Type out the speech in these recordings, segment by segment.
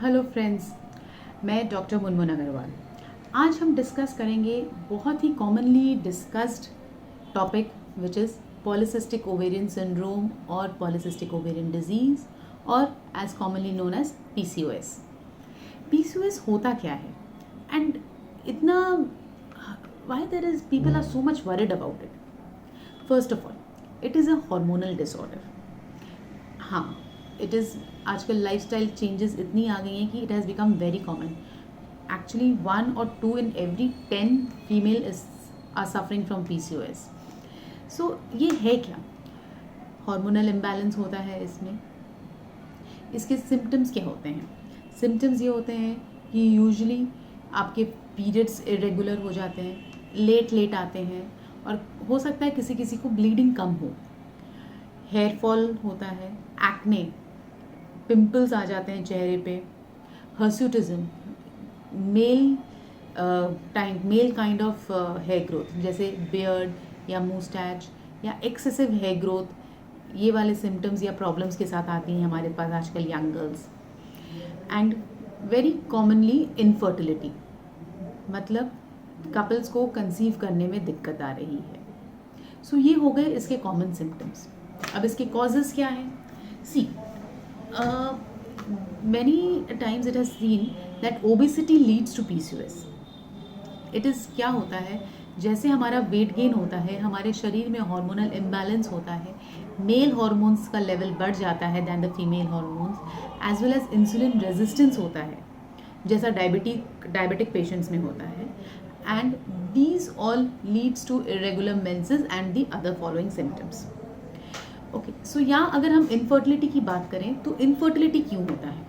Hello friends, मैं doctor Munmun Agarwal. आज हम डिस्कस करेंगे बहुत ही commonly discussed topic which is polycystic ovarian syndrome और पॉलीसिस्टिक ओवेरियन डिजीज़ और as commonly known as PCOS. PCOS होता क्या है एंड इतना why there is people are so much worried about it. First of all, it is a hormonal disorder. हाँ, it is आजकल lifestyle changes इतनी आ गई हैं कि it has become very common. Actually 1 or 2 in every 10 female are suffering from PCOS. So ये है क्या? हार्मोनल इम्बैलेंस होता है इसमें। इसके सिम्टम्स क्या होते हैं? सिम्टम्स ये होते हैं कि यूजुअली आपके पीरियड्स इरेगुलर हो जाते हैं, लेट आते हैं, और हो सकता है किसी किसी को ब्लीडिंग कम हो, हेयर फॉल होता है, एक्ने, पिंपल्स आ जाते हैं चेहरे पे, hirsutism, male kind of hair growth जैसे बियर्ड या मुस्टैच या एक्सेसिव हेयर ग्रोथ, ये वाले सिम्टम्स या प्रॉब्लम्स के साथ आती हैं हमारे पास आजकल young girls. And very commonly infertility, मतलब कपल्स को कंसीव करने में दिक्कत आ रही है। सो ये हो गए इसके कॉमन सिम्टम्स। अब इसके कॉजेज़ क्या हैं? सी, many times it has seen that obesity leads to PCOS. It is क्या होता है, जैसे हमारा वेट गेन होता है, हमारे शरीर में हार्मोनल इम्बैलेंस होता है, मेल हार्मोन्स का लेवल बढ़ जाता है than the female hormones, as well as insulin resistance होता है, जैसा डायबिटिक पेशेंट्स में होता है, and these all leads to irregular menses and the other following symptoms. Okay, so यहाँ अगर हम इनफर्टिलिटी की बात करें तो इनफर्टिलिटी क्यों होता है?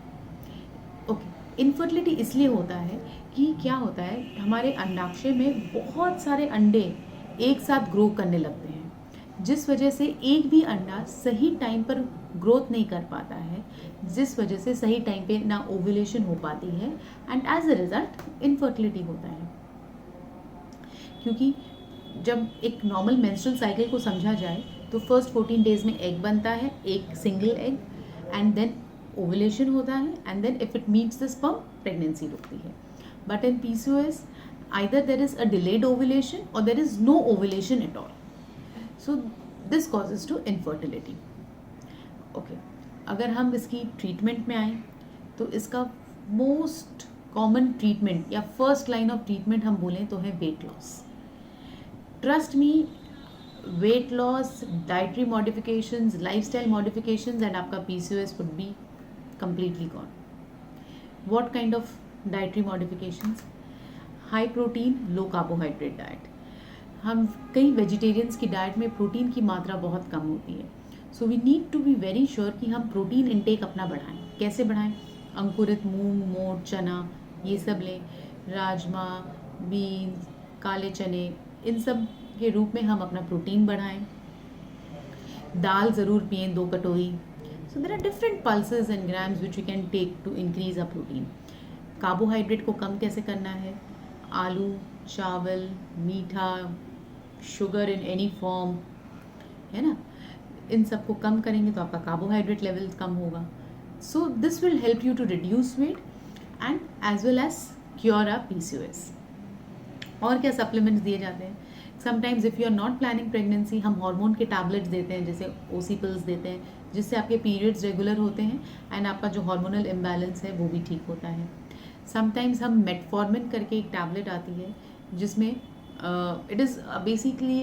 ओके, इनफर्टिलिटी इसलिए होता है कि क्या होता है, हमारे अंडाशय में बहुत सारे अंडे एक साथ ग्रो करने लगते हैं, जिस वजह से एक भी अंडा सही टाइम पर ग्रोथ नहीं कर पाता है, जिस वजह से सही टाइम पे ना ओव्यूलेशन हो पाती है, and as a result infertility होता है। क्योंकि जब एक नॉर्मल मेंस्ट्रुअल साइकिल को समझा जाए तो फर्स्ट 14 डेज में एग बनता है, एक single egg, and then ovulation होता है, and then if it meets the sperm pregnancy रुकती है। But in PCOS either there is a delayed ovulation और there is no ovulation at all, so this causes to infertility. Okay, अगर हम इसकी treatment में आए तो इसका मोस्ट कॉमन ट्रीटमेंट या फर्स्ट लाइन ऑफ ट्रीटमेंट हम बोलें तो है weight loss. Trust me, weight loss, dietary modifications, lifestyle modifications, and आपका PCOS would be completely gone. What kind of dietary modifications? High protein, low carbohydrate diet. हम कई vegetarians की diet में protein की मात्रा बहुत कम होती है, so we need to be very sure कि हम प्रोटीन इनटेक अपना बढ़ाएं। कैसे बढ़ाएं? अंकुरित मूंग, मोठ, चना, ये सब लें, राजमा, बीन्स, काले चने, इन सब के रूप में हम अपना प्रोटीन बढ़ाएं। दाल ज़रूर पिएं 2 कटोरी। So there are different pulses and grams which you can take to increase a protein. Carbohydrate को कम कैसे करना है? आलू, चावल, मीठा, शुगर इन एनी फॉर्म, है ना, इन सब को कम करेंगे तो आपका कार्बोहाइड्रेट लेवल कम होगा। So this will help you to reduce weight and as well as cure a PCOS. और क्या सप्लीमेंट्स दिए जाते हैं? Sometimes if you are not planning pregnancy, हम हार्मोन के टैबलेट्स देते हैं, जैसे ओसी पिल्स देते हैं, जिससे आपके पीरियड्स रेगुलर होते हैं एंड आपका जो हार्मोनल इम्बैलेंस है वो भी ठीक होता है। समटाइम्स हम मेटफॉर्मिन करके एक टैबलेट आती है, जिसमें it is basically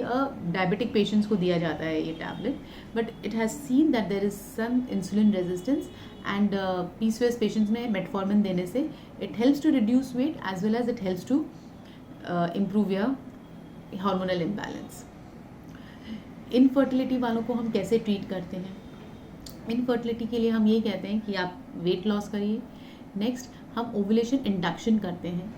diabetic patients को दिया जाता है ये tablet, but it has seen that there is some insulin resistance, and PCOS patients में मेटफॉर्मिन देने से it helps to reduce weight as well as it helps to improve your hormonal imbalance. Infertility वालों को हम कैसे treat करते हैं? Infertility के लिए हम ये कहते हैं कि आप वेट लॉस करिए। नेक्स्ट, हम ओवुलेशन इंडक्शन करते हैं,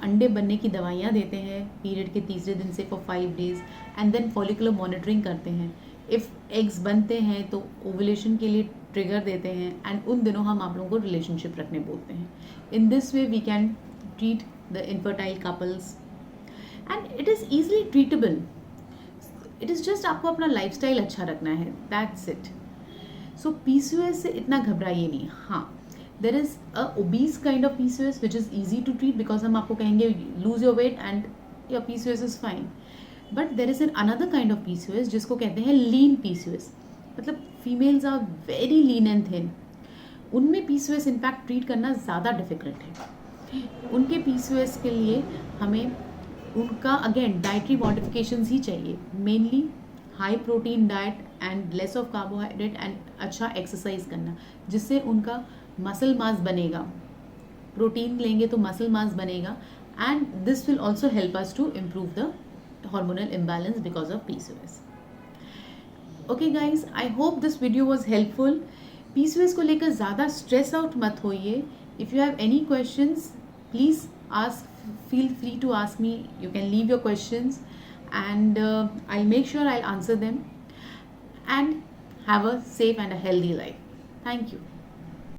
अंडे बनने की दवाइयाँ देते हैं पीरियड के तीसरे दिन से for 5 days, and then follicular monitoring करते हैं। इफ़ एग्स बनते हैं तो ओवुलेशन के लिए ट्रिगर देते हैं, एंड उन दिनों हम आप लोगों को रिलेशनशिप रखने बोलते हैं। In this way we can treat the infertile couples and it is easily treatable. It is just आपको अपना लाइफस्टाइल अच्छा रखना है, दैट्स इट। सो पीसीओएस से इतना घबराइए नहीं। हाँ, there is a obese kind of PCOS which is easy to treat because हम आपको कहेंगे lose your weight and your PCOS is fine. But there is an another kind of PCOS जिसको कहते हैं लीन PCOS. मतलब females are very lean and thin. उनमें PCOS in fact treat करना ज़्यादा डिफिकल्ट है. उनके PCOS के लिए हमें उनका अगेन डाइटरी मॉडिफिकेशंस ही चाहिए. Mainly high protein diet and less of carbohydrate and अच्छा एक्सरसाइज करना जिससे उनका मसल मास बनेगा. प्रोटीन लेंगे तो मसल मास बनेगा and this will also help us to improve the hormonal imbalance because of PCOS. Okay guys, I hope this video was helpful. PCOS को लेकर ज़्यादा stress out मत होइए. If you have any questions, please feel free to ask me. You can leave your questions and I'll make sure I'll answer them. And have a safe and a healthy life. Thank you.